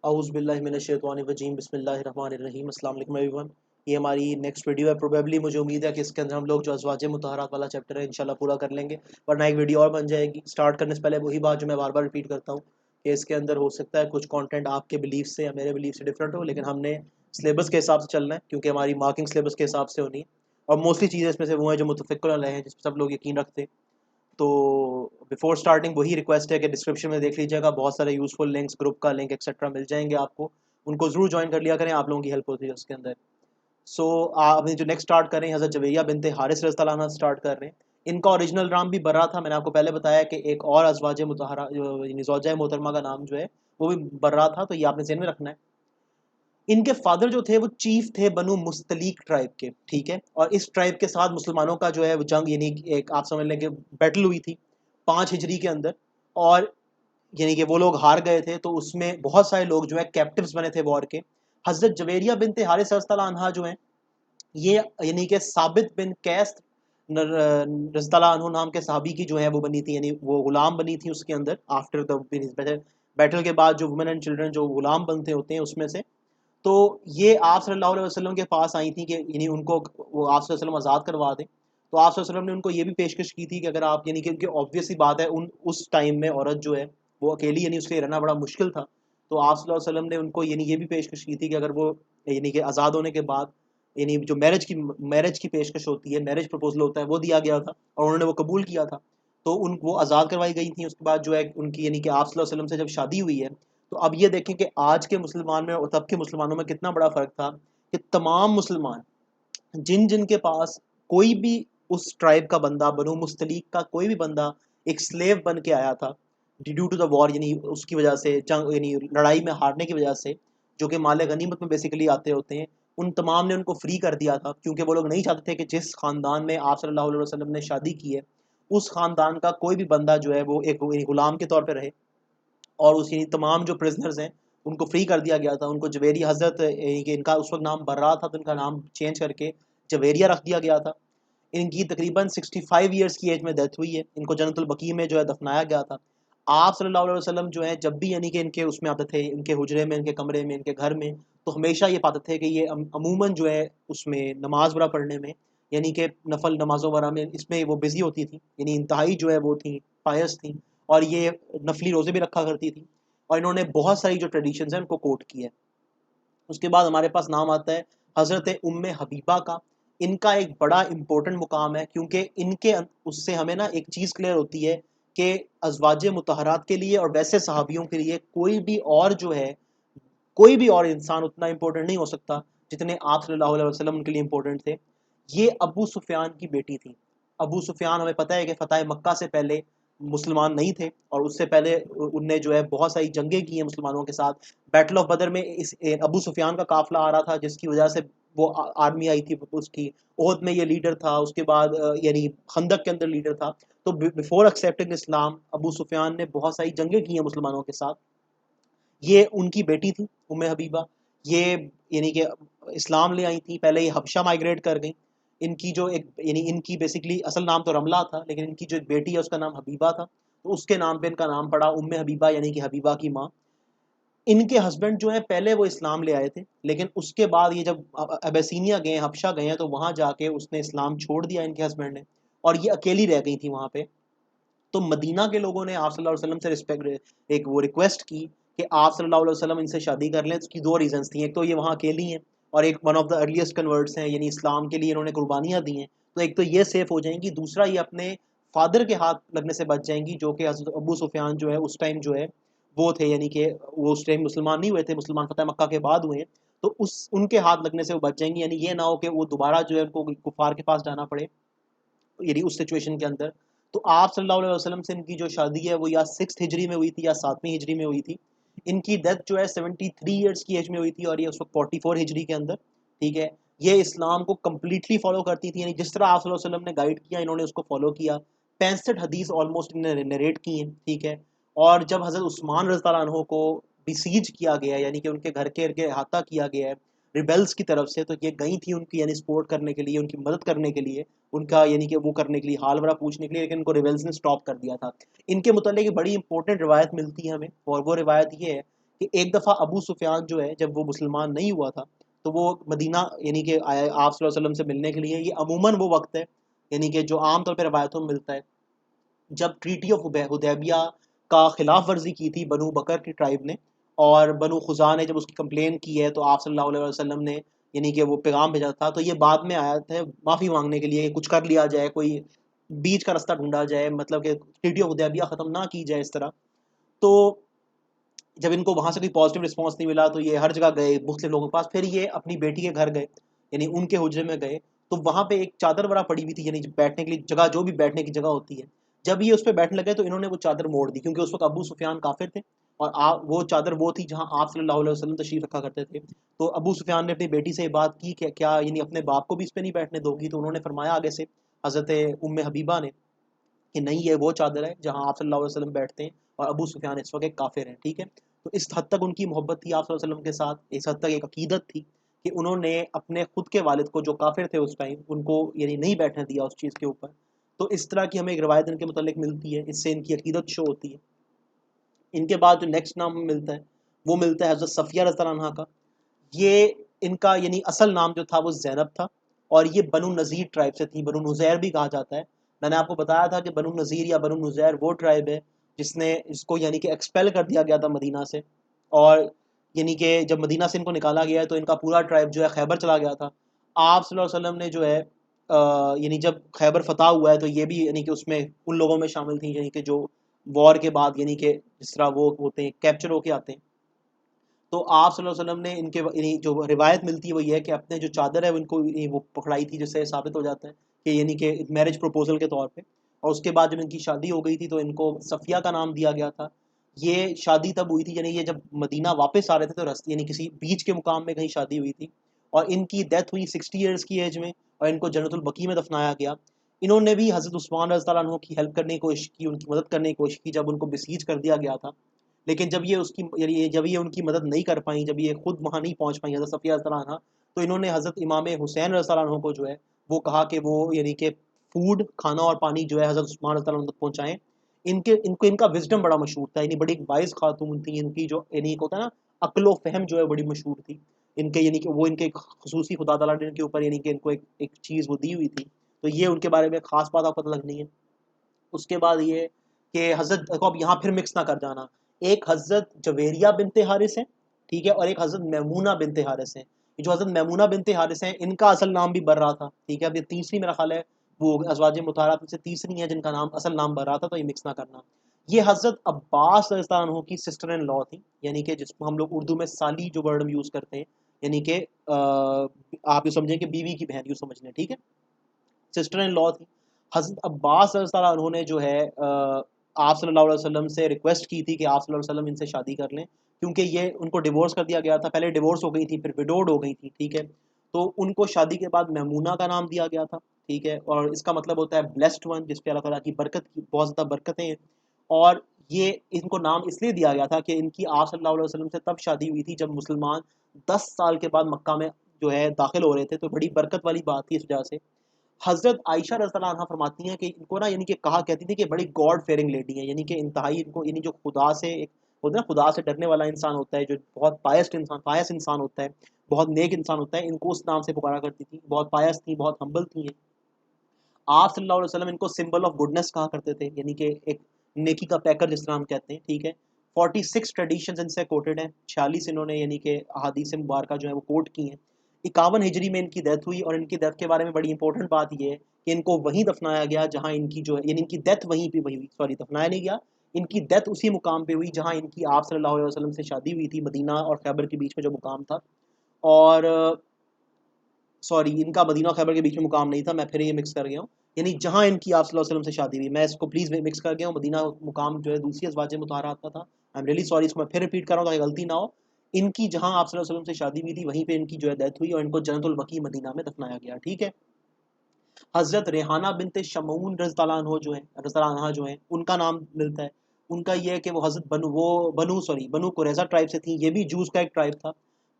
औज़ु बिल्लाहि मिनश शैतानिर रजीम बिस्मिल्लाहिर रहमानिर रहीम। अस्सलाम वालेकुम एवरीवन। ये हमारी नेक्स्ट वीडियो है। प्रोबेबली मुझे उम्मीद है कि इसके अंदर हम लोग जो अज़वाज मुतहहरात वाला चैप्टर है इंशाल्लाह पूरा कर लेंगे, वरना एक वीडियो और बन जाएगी। स्टार्ट करने से पहले वही बात जो मैं बार बार रिपीट करता हूँ कि इसके अंदर हो सकता है कुछ कंटेंट आपके बिलीफ से या मेरे बिलीफ से डिफरेंट हो, लेकिन हमने सिलेबस के हिसाब से चलना है क्योंकि हमारी मार्किंग सिलेबस के हिसाब से होनी है। और मोस्टली चीज़ें इसमें से वो हैं जो मुतफ़िक़ुन अलैह हैं, जिस पर सब लोग यकीन रखते हैं। तो बिफोर स्टार्टिंग वही रिक्वेस्ट है कि डिस्क्रिप्शन में देख लीजिएगा, बहुत सारे यूज़फुल लिंक्स, ग्रुप का लिंक एक्सेट्रा मिल जाएंगे आपको। उनको ज़रूर ज्वाइन कर लिया करें, आप लोगों की हेल्प होती है उसके अंदर। सो अभी जो नेक्स्ट स्टार्ट कर रहे हैं, हज़रत जवेरिया बिनते हारिस रज़ियल्लाहु अन्हा स्टार्ट कर रहे हैं। इनका ओरिजिनल नाम भी बर्रा था। मैंने आपको पहले बताया कि एक और अज़वाज मुतहरा यानी ज़ौजा मोहतरमा का नाम जो है वो भी बर्रा था, तो ये आपने ज़हन में रखना है। इनके फादर जो थे वो चीफ थे बनु मुस्तलीक ट्राइब के, ठीक है। और इस ट्राइब के साथ मुसलमानों का जो है वो जंग, यानी एक आप समझ लें कि बैटल हुई थी 5 हिजरी के अंदर। और यानी कि वो लोग हार गए थे, तो उसमें बहुत सारे लोग जो है कैप्टिव्स बने थे वॉर के। हजरत जवेरिया बिनते हारिस रज़ियल्लाहु अन्हा जो है, ये यानी कि साबित बिन कैस रज़ियल्लाहु अन्हु नाम के सहाबी की जो है वो बनी थी, यानी वो गुलाम बनी थी उसके अंदर। आफ्टर द बैटल के बाद जो वुमेन एंड चिल्ड्रन जो गुलाम बनते होते हैं उसमें से, तो ये आप सल्लल्लाहु अलैहि वसल्लम के पास आई थी कि यानी उनको वो आप सल्लल्लाहु अलैहि वसल्लम आज़ाद करवा दें। तो आप सल्लल्लाहु अलैहि वसल्लम ने उनको ये भी पेशकश की थी कि अगर आप, यानी कि ऑब्वियस सी बात है, उस टाइम में औरत जो है वो अकेली, यानी उसके लिए रहना बड़ा मुश्किल था। तो आप सल्लल्लाहु अलैहि वसल्लम ने उनको यानी ये भी पेशकश की थी कि अगर वो यानी कि आज़ाद होने के बाद, यानी जो मैरिज की पेशकश होती है, मैरिज प्रपोजल होता है, वो दिया गया था और उन्होंने वो कबूल किया था। तो उन वो आज़ाद करवाई गई थी। उसके बाद जो है उनकी, यानी कि आप सल्लल्लाहु अलैहि वसल्लम से जब शादी हुई है, तो अब ये देखें कि आज के मुसलमान में और तब के मुसलमानों में कितना बड़ा फ़र्क था कि तमाम मुसलमान जिन जिन के पास कोई भी उस ट्राइब का बंदा, बनु मुस्तलीक का कोई भी बंदा एक स्लेव बन के आया था ड्यू टू द वॉर, यानी उसकी वजह से, जंग यानी लड़ाई में हारने की वजह से, जो कि माले गनीमत में बेसिकली आते होते हैं, उन तमाम ने उनको फ्री कर दिया था, क्योंकि वो लोग नहीं चाहते थे कि जिस ख़ानदान में आप सल्लल्लाहु अलैहि वसल्लम ने शादी की है उस ख़ानदान का कोई भी बंदा जो है वो एक गुलाम के तौर पर रहे। और उस यानी तमाम जो प्रिजनर्स हैं उनको फ्री कर दिया गया था। उनको जवेरी हज़रत, यानी कि इनका उस वक्त नाम बर्रा था, तो इनका नाम चेंज करके जवेरिया रख दिया गया था। इनकी तकरीबन 65 ईयर्स की एज में डेथ हुई है। इनको जन्नतुल बकी में जो है दफनाया गया था। आप सल्लल्लाहु अलैहि वसल्लम जो है जब भी, यानी कि इनके उसमें आते थे, इनके हुजरे में, इनके कमरे में, इनके घर में, तो हमेशा ये पाते थे कि ये अमूमन जो है उसमें नमाज वगैरह पढ़ने में, यानी कि नफल नमाज़ों वगैरह में, इसमें वो बिजी होती थी, यानी इंतहाई जो है वो थी पायस थी। और ये नफली रोज़े भी रखा करती थी। और इन्होंने बहुत सारी जो ट्रेडिशंस हैं उनको कोट किया है। उसके बाद हमारे पास नाम आता है हज़रत उम्मे हबीबा का। इनका एक बड़ा इंपॉर्टेंट मुकाम है, क्योंकि इनके उससे हमें ना एक चीज़ क्लियर होती है कि अज़वाज मुतहरात के लिए और वैसे सहाबियों के लिए कोई भी और इंसान उतना इंपॉर्टेंट नहीं हो सकता जितने आप सल्लल्लाहु अलैहि वसल्लम उनके लिए इंपॉर्टेंट थे। ये अबू सुफियान की बेटी थी। अबू सुफियान हमें पता है कि फ़तह मक्का से पहले मुसलमान नहीं थे, और उससे पहले उनने जो है बहुत सारी जंगें की हैं मुसलमानों के साथ। बैटल ऑफ बदर में इस अबू सुफियान का काफिला आ रहा था, जिसकी वजह से वो आर्मी आई थी उसकी। ओहद में ये लीडर था। उसके बाद यानी खंदक के अंदर लीडर था। तो बिफोर एक्सेप्टिंग इस्लाम अबू सुफियान ने बहुत सारी जंगें की हैं मुसलमानों के साथ। ये उनकी बेटी थी उम्मे हबीबा। ये यानी कि इस्लाम ले आई थी। पहले ये हबशा माइग्रेट कर गई। इनकी जो एक, यानी इनकी बेसिकली असल नाम तो रमला था, लेकिन इनकी जो एक बेटी है उसका नाम हबीबा था, तो उसके नाम पे इनका नाम पड़ा उम्मे हबीबा, यानी कि हबीबा की माँ। इनके हस्बैंड जो है पहले वो इस्लाम ले आए थे, लेकिन उसके बाद ये जब अबेसिनिया गए, हबशा गए हैं, तो वहां जाके उसने इस्लाम छोड़ दिया इनके हस्बैंड ने, और ये अकेली रह गई थी वहां पे। तो मदीना के लोगों ने आप सल्लल्लाहु अलैहि वसल्लम से रिस्पेक्ट, एक वो रिक्वेस्ट की कि आप सल्लल्लाहु अलैहि वसल्लम इनसे शादी कर लें। उसकी दो रीजंस थी। एक तो ये वहाँ अकेली हैं, और एक one of the earliest converts हैं, यानी इस्लाम के लिए इन्होंने कुर्बानियाँ दी हैं। तो एक तो ये सेफ हो जाएंगी, दूसरा ये अपने फादर के हाथ लगने से बच जाएंगी, जो कि हज़रत अबू सुफियान जो है उस टाइम जो है वो थे, यानी कि वो उस टाइम मुसलमान नहीं हुए थे, मुसलमान फतह मक्का के बाद हुए हैं। तो उस उनके हाथ लगने से वो बच जाएंगी, यानी ये ना हो कि वो दोबारा जो है उनको कुफार के पास जाना पड़े, यानी उस सिचुएशन के अंदर। तो आप सल्लल्लाहु अलैहि वसल्लम से इनकी जो शादी है वो या 6th हिजरी में हुई थी या 7वीं हिजरी में हुई थी। इनकी डेथ जो है 73 ईयर्स की एज में हुई थी, और ये उस वक्त 44 हिजरी के अंदर, ठीक है। ये इस्लाम को कम्प्लीटली फॉलो करती थी, यानी जिस तरह आप सल्लल्लाहु अलैहि वसल्लम ने गाइड किया इन्होंने उसको फॉलो किया। 65 हदीस ऑलमोस्ट इन्होंने नरेट की हैं, ठीक है। और जब हज़रत उस्मान रज़ियल्लाहु अन्हु को बिसीज किया गया, यानी कि उनके घर के इर्द अहाता किया गया है रिबेल्स की तरफ से, तो ये गई थी उनकी, यानी सपोर्ट करने के लिए, उनकी मदद करने के लिए, उनका यानी कि वो करने के लिए, हाल वगैरह पूछने के लिए, लेकिन उनको रिबेल्स ने स्टॉप कर दिया था। इनके मुतालिक एक बड़ी इंपॉर्टेंट रिवायत मिलती है हमें, और वो रिवायत ये है कि एक दफ़ा अबू सुफियान जो है जब वो मुसलमान नहीं हुआ था तो वो मदीना यानी कि आप सल्लल्लाहु अलैहि वसल्लम से मिलने के लिए, ये अमूमन वो वक्त है यानी कि जो आम तौर पर रवायतों में मिलता है, जब ट्रीटी ऑफ हुदैबिया का खिलाफ वर्जी की थी बनु बकर की ट्राइब ने, और बनु खुजा ने जब उसकी कंप्लेन की है तो आप सल्लल्लाहु अलैहि वसल्लम ने यानी कि वो पैगाम भेजा था। तो ये बाद में आया था माफ़ी मांगने के लिए कि कुछ कर लिया जाए, कोई बीच का रास्ता ढूंढा जाए, मतलब कि ट्रीटी ऑफ हुदैबिया ख़त्म ना की जाए इस तरह। तो जब इनको वहाँ से कोई पॉजिटिव रिस्पांस नहीं मिला तो ये हर जगह गए मुख्तलिफ लोगों के पास, फिर ये अपनी बेटी के घर गए यानी उनके हुजरे में गए, तो वहाँ पे एक चादर वगैरह पड़ी हुई थी यानी बैठने के लिए जगह, जो भी बैठने की जगह होती है। जब ये उस पर बैठने लगे तो इन्होंने वो चादर मोड़ दी, क्योंकि उस वक्त अबू सुफियान काफिर थे और वो चादर वो थी जहाँ आप सल्लल्लाहु अलैहि वसल्लम तशरीफ रखा करते थे। तो अबू सुफियान ने अपनी बेटी से ये बात की कि क्या यानी अपने बाप को भी इस पर नहीं बैठने दोगी? तो उन्होंने फरमाया आगे से हज़रत उम्मे हबीबा ने कि नहीं, ये वो चादर है जहाँ आप सल्लल्लाहु अलैहि वसल्लम बैठते हैं और अबू सुफियान इस वक्त एक काफिर हैं। ठीक है, तो इस हद तक उनकी मोहब्बत थी आप सल्लल्लाहु अलैहि वसल्लम के साथ, इस हद तक एक अकीदत थी कि उन्होंने अपने खुद के वालिद को जो काफिर थे उस टाइम, उनको यानी नहीं बैठने दिया उस चीज़ के ऊपर। तो इस तरह की हमें एक रवायत इनके मतलब मिलती है, इससे इनकी अकीदत शो होती है। इनके बाद जो नेक्स्ट नाम मिलता है वो मिलता है हज़रत सफ़िया रज़ियल्लाहु अन्हा का। ये इनका यानी असल नाम जो था वो ज़ैनब था और ये बनु नज़ीर ट्राइब से थी, बनु नुज़ैर भी कहा जाता है। मैंने आपको बताया था कि बनु नज़ीर या बनु नुज़ैर वो ट्राइब है जिसने इसको यानी कि एक्सपेल कर दिया गया था मदीना से, और यानी कि जब मदीना से इनको निकाला गया तो इनका पूरा ट्राइब जो है खैबर चला गया था। आप सल्लल्लाहु अलैहि वसल्लम ने जो है यानी जब खैबर फतह हुआ है तो ये भी यानी कि उसमें उन लोगों में शामिल थी यानी कि जो वॉर के बाद यानी कि जिस तरह वो होते हैं कैप्चर होके आते हैं। तो आप सल्लल्लाहु अलैहि वसल्लम ने इनके यानी जो रिवायत मिलती है वो ये है कि अपने जो चादर है इनको वो पकड़ाई थी, जिससे साबित हो जाता है कि यानी कि मैरिज प्रपोजल के तौर पे। और उसके बाद जब इनकी शादी हो गई थी तो इनको सफ़िया का नाम दिया गया था। ये शादी तब हुई थी यानी ये जब मदीना वापस आ रहे थे तो रास्ते यानी किसी बीच के मुकाम में कहीं शादी हुई थी, और इनकी डेथ हुई 60 ईयर्स की एज में और इनको जन्नतुल बकी में दफनाया गया। इन्होंने भी हज़रत उस्मान रज़ियल्लाहु अन्हु की हेल्प करने की कोशिश की, उनकी मदद करने की कोशिश की जब उनको बिसीज कर दिया गया था। लेकिन जब ये उनकी मदद नहीं कर पाई, जब ये खुद वहाँ नहीं पहुँच पाई हज़रत सफ़िया रज़ियल्लाहु अन्हा, तो इन्होंने हज़रत इमाम हुसैन रज़ियल्लाहु अन्हु को जो है वो कहा कि वो यानी कि फूड, खाना और पानी जो है हज़रत उस्मान रज़ियल्लाहु अन्हु तक पहुँचाएँ। इनका विज़डम बड़ा मशहूर था, यानी बड़ी वाइज़ खातून थी, इनकी जो यानी एक होता है ना अक्ल व फ़हम जो है बड़ी मशहूर थी। इनके यानी कि वो इनके ख़ुसूसी खुदा ताला ने इनके ऊपर यानी कि इनको एक एक चीज़ वो दी हुई थी। तो ये उनके बारे में ख़ास बात आपको पता लगनी है। उसके बाद ये कि हज़रत देखो अब यहाँ फिर मिक्स ना कर जाना, एक हज़रत जवेरिया बिनते हारिस हैं, ठीक है, और एक हज़रत मैमूना बिनते हारिस हैं। ये जो हज़रत मैमूना बिनते हारिस हैं इनका असल नाम भी बर्रा था, ठीक है। अब ये तीसरी मेरा ख़्याल है वो अज़वाज मुताहरात में से तीसरी है जिनका नाम असल नाम बर्रा था, तो ये मिक्स ना करना। ये हज़रत अब्बास रज़ियल्लाहु अन्हु की सिस्टर इन लॉ थी, यानी कि जिसको हम लोग उर्दू में साली जो वर्ड हम यूज़ करते हैं, यानी कि आप ये समझें कि बीवी की बहन यूँ समझ लें, ठीक है। सिस्टर इन लॉ थी। हज़रत अब्बास रज़ियल्लाहु अन्हु ने जो है आप सल्लल्लाहु अलैहि वसल्लम से रिक्वेस्ट की थी कि आप सल्लल्लाहु अलैहि वसल्लम इनसे शादी कर लें, क्योंकि ये उनको डिवोर्स कर दिया गया था। पहले डिवोर्स हो गई थी, फिर विडोड हो गई थी, ठीक है। तो उनको शादी के बाद मैमूना का नाम दिया गया था, ठीक है, और इसका मतलब होता है ब्लेस्ड वन, जिस पे अल्लाह ताला की बरकत की बहुत ज़्यादा बरकतें हैं। और ये इनको नाम इसलिए दिया गया था कि इनकी आप सल्लल्लाहु अलैहि वसल्लम से तब शादी हुई थी जब मुसलमान 10 साल के बाद मक्का में जो है दाखिल हो रहे थे, तो बड़ी बरकत वाली बात थी इस वजह से। हज़रत आयशा रज़ियल्लाहु अन्हा फरमाती हैं कि इनको ना यानी कि कहा कहती थी कि बड़ी गॉड फेयरिंग लेडी है, यानी कि इंतहाई इनको यानी जो खुदा से एक होता है ना, खुदा से डरने वाला इंसान होता है, जो बहुत पायस इंसान होता है, बहुत नेक इंसान होता है, इनको उस नाम से पुकारा करती थी। बहुत पायस थी, बहुत हम्बल थी ये। आप सल्लल्लाहु अलैहि वसल्लम इनको सिंबल ऑफ गुडनेस कहा करते थे, यानी कि एक नेकी का पैकर जिस तरह हम कहते हैं, ठीक है। 46 ट्रेडिशंस इनसे कोटेड हैं, 46 इन्होंने यानी कि अहादीस मुबारका जो है वो कोट की हैं। 51 हिजरी में इनकी डेथ हुई, और इनकी डेथ के बारे में बड़ी इंपॉर्टेंट बात ये है कि इनको वहीं दफनाया गया जहाँ इनकी जो है यानी इनकी डेथ वहीं पे वही हुई, सॉरी दफनाया नहीं गया, इनकी डेथ उसी मुकाम पे हुई जहाँ इनकी आप सल्लल्लाहु अलैहि वसल्लम से शादी हुई थी, मदीना और खैबर के बीच में जो मुकाम था। और सॉरी, इनका मदीना और खैबर के बीच में मुकाम नहीं था, मैं फिर ये मिक्स कर गया हूँ। यानी जहाँ इनकी आप सल्लल्लाहु अलैहि वसल्लम से शादी हुई, मैं इसको प्लीज़ मिक्स कर गया हूँ, मदीना मुकाम जो है दूसरी अज़वाज मुताहरात का था। आई एम रियली सॉरी, इसको मैं फिर रिपीट कर रहा हूँ ताकि गलती ना हो। इनकी जहाँ आप सल्लल्लाहु अलैहि वसल्लम से शादी हुई थी वहीं पे इनकी जो है डेथ हुई और इनको जन्नतुल बकी मदीना में दफनाया गया, ठीक है। हज़रत रेहाना बिनते शमऊन रज़ियल्लाहु अन्हा जो है उनका नाम मिलता है। उनका ये है कि वो हज़रत बनु कुरैज़ा ट्राइब से थी, ये भी जूस का एक ट्राइब था।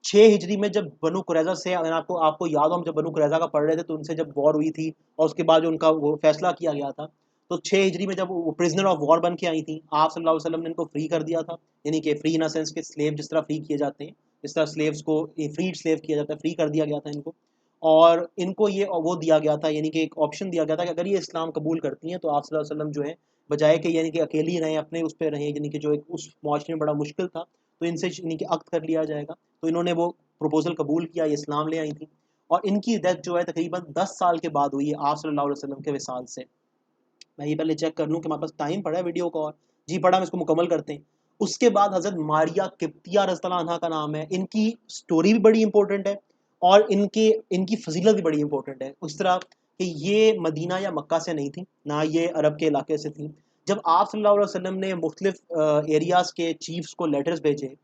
6 हिजरी में जब बनु कुरैज़ा से, अगर आपको आपको याद हो, हम जब बनु कुरैज़ा का पढ़ रहे थे तो उनसे जब वॉर हुई थी और उसके बाद जो उनका वो फैसला किया गया था, तो 6 हिजरी में जब वो प्रिजनर ऑफ वॉर बन के आई थी, आप सल्लल्लाहु अलैहि वसल्लम ने इनको फ्री कर दिया था, यानी कि फ्री इन सेंस के स्लेव जिस तरह फ्री किए जाते हैं, जिस तरह स्लेव्स को फ्रीड स्लेव किया जाता है, फ्री कर दिया गया था इनको। और इनको ये वो दिया गया था, यानी कि एक ऑप्शन दिया गया था कि अगर ये इस्लाम कबूल करती हैं तो आप सल्लल्लाहु अलैहि वसल्लम जो है, बजाय कि यानी कि अकेली रहें, अपने उस पर रहें, यानी कि जो एक उस माशरे में बड़ा मुश्किल था, तो इनसे यानी कि अक्द कर लिया जाएगा। तो इन्होंने वो प्रपोजल कबूल किया, ये इस्लाम ले आई थी। और इनकी डेथ जो है तकरीबन 10 साल के बाद हुई है आप सल्लल्लाहु अलैहि वसल्लम के विसाल से। मैं ये पहले चेक कर लूँ कि हमारे पास टाइम पड़ा है वीडियो का, और जी पड़ा, हम इसको मुकम्मल करते हैं। उसके बाद हज़रत मारिया किप्तिया रज़ियल्लाहु अन्हा का नाम है। इनकी स्टोरी भी बड़ी इंपॉर्टेंट है और इनके इनकी फजीलत भी बड़ी इंपॉर्टेंट है, उस तरह कि ये मदीना या मक्का से नहीं थी, ना ये अरब के इलाके से थी। जब आप सल्लल्लाहु अलैहि वसल्लम ने मुख्तलिफ एरियाज़ के चीफ्स को लेटर्स भेजे,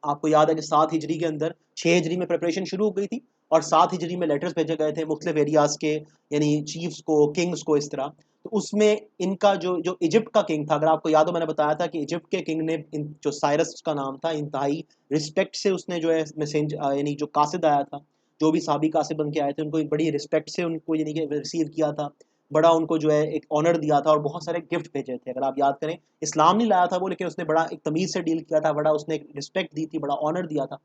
आपको याद है कि 7 हिजरी के अंदर 6 हिजरी में प्रिपरेशन शुरू हो गई थी और 7 हिजरी में लेटर्स भेजे गए थे मुख्तलिफ एरियाज़ के, यानी चीफ्स को, किंग्स को, इस तरह। तो उसमें इनका जो जो इजिप्ट का किंग था, अगर आपको याद हो मैंने बताया था कि इजिप्ट के किंग ने जो साइरस उसका नाम था, इंतहाई रिस्पेक्ट से उसने जो है मैसेज, यानी जो कासिद आया था, जो भी साबी कासिद बन के आए थे, उनको एक बड़ी रिस्पेक्ट से उनको यानी कि रिसीव किया था, बड़ा उनको जो है एक ऑनर दिया था और बहुत सारे गिफ्ट भेजे थे। अगर आप याद करें, इस्लाम नहीं लाया था वो, लेकिन उसने बड़ा एक तमीज़ से डील किया था, बड़ा उसने एक रिस्पेक्ट दी थी, बड़ा ऑनर दिया था।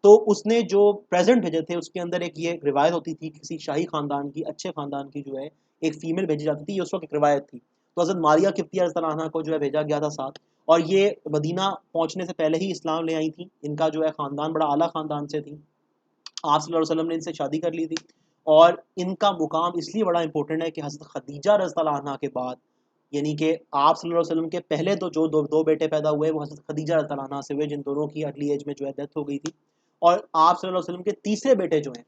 तो उसने जो प्रेजेंट भेजे थे उसके अंदर एक ये रिवायत होती थी, किसी शाही खानदान की, अच्छे खानदान की जो है एक फीमेल भेजी जाती थी, ये उस वक्त एक रिवायत थी। तो हज़रत मारिया किप्तिया रज़ियल्लाहु अन्हा को जो है भेजा गया था साथ, और ये मदीना पहुंचने से पहले ही इस्लाम ले आई थी। इनका जो है खानदान बड़ा आला खानदान से थी, आप सल्लल्लाहु अलैहि वसल्लम ने इनसे शादी कर ली थी। और इनका मुकाम इसलिए बड़ा इंपॉर्टेंट है कि हज़रत खदीजा रज़ियल्लाहु अन्हा के बाद, यानी कि आप सल्लल्लाहु अलैहि वसल्लम के पहले तो जो दो बेटे पैदा हुए वो हज़रत खदीजा रज़ियल्लाहु अन्हा से हुए, जिन दोनों की अर्ली एज में जो है डेथ हो गई थी। और आप सल्लल्लाहु अलैहि वसल्लम के तीसरे बेटे जो हैं,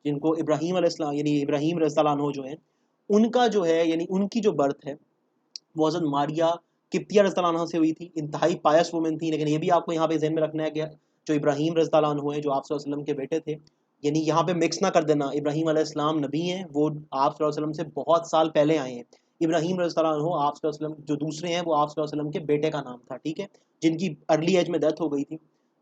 जिनको इब्राहीम अलैहिस्सलाम यानी इब्राहीम रज़ियल्लाहु अन्हु जो हैं, उनका जो है यानी उनकी जो बर्थ है वो हज़रत मारिया किप्तिया रज़ियल्लाहु अन्हा से हुई थी। इंतहाई पायस वुमन थी। लेकिन ये भी आपको यहाँ पे ज़हन में रखना है कि जो इब्राहीम रज़ियल्लाहु अन्हु हैं, जो आप सल्लल्लाहु अलैहि वसल्लम के बेटे थे, यानी यहाँ पे मिक्स ना कर देना, इब्राहीम अलैहिस्सलाम नबी हैं, वो आप सल्लल्लाहु अलैहि वसल्लम से बहुत साल पहले आए हैं। इब्राहीम रज़ियल्लाहु अन्हु आप सल्लल्लाहु अलैहि वसल्लम जो दूसरे हैं, वो आप सल्लल्लाहु अलैहि वसल्लम के बेटे का नाम था, ठीक है, जिनकी अर्ली एज में डेथ हो गई थी।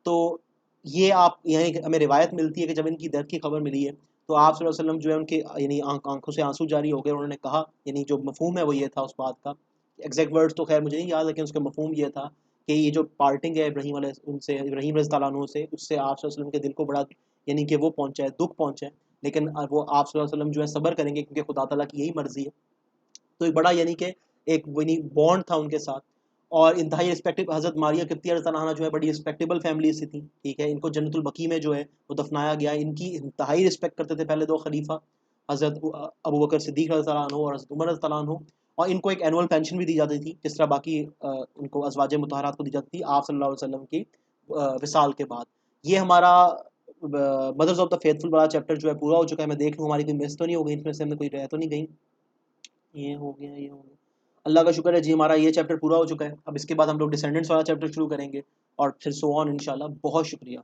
तो ये आप यहाँ हमें रिवायत मिलती है कि जब इनकी डेथ की खबर मिली है, तो आप सल्लल्लाहु अलैहि वसल्लम जो है उनके यानी आंखों से आंसू जारी हो गए। उन्होंने कहा, यानी जो मफहूम है वो ये था उस बात का, एग्जैक्ट वर्ड्स तो खैर मुझे नहीं याद, लेकिन उसका मफहूम ये था कि ये जो पार्टिंग है इब्राहीम उनसे, इब्राहीम रज़ियल्लाहु अन्हु से, उससे आप सल्लल्लाहु अलैहि वसल्लम के दिल को बड़ा यानी कि वो पहुंचा है, दुख पहुंचा है। लेकिन वो आप सल्लल्लाहु अलैहि वसल्लम जो है सब्र करेंगे, क्योंकि खुदा ताला की यही मर्जी है। तो एक बड़ा यानी कि एक वही बॉन्ड था उनके साथ। और इंतहाई रिस्पेक्टिव हज़रत मारिया किप्तिया रज़ियल्लाहु अन्हा जो है बड़ी रिस्पेक्टेबल फैमिली से थी, ठीक है। इनको जन्नतुल बकी में जो है वो दफनाया गया। इनकी इंतहाई रिस्पेक्ट करते थे पहले दो खलीफा, हज़रत अबू बकर सिद्दीक़ रज़ियल्लाहु अन्हु और हज़रत उमर रज़ियल्लाहु अन्हु। और इनको एक एनुअल पेंशन भी दी जाती थी, जिस तरह बाकी उनको अज़वाज मुतहरात को दी जाती थी आप सल्लल्लाहु अलैहि वसल्लम की विसाल के बाद। ये हमारा मदर्स ऑफ द फेथफुल वाला चैप्टर जो है पूरा हो चुका है। मैं देख लूँ हमारी कोई मिस तो नहीं हो गई, इसमें से हमें कोई रह तो नहीं गई। ये हो गया, ये हो गया, अल्लाह का शुक्र है जी, हमारा ये चैप्टर पूरा हो चुका है। अब इसके बाद हम लोग डिसेंडेंट्स वाला चैप्टर शुरू करेंगे और फिर सो ऑन इंशाल्लाह। बहुत शुक्रिया।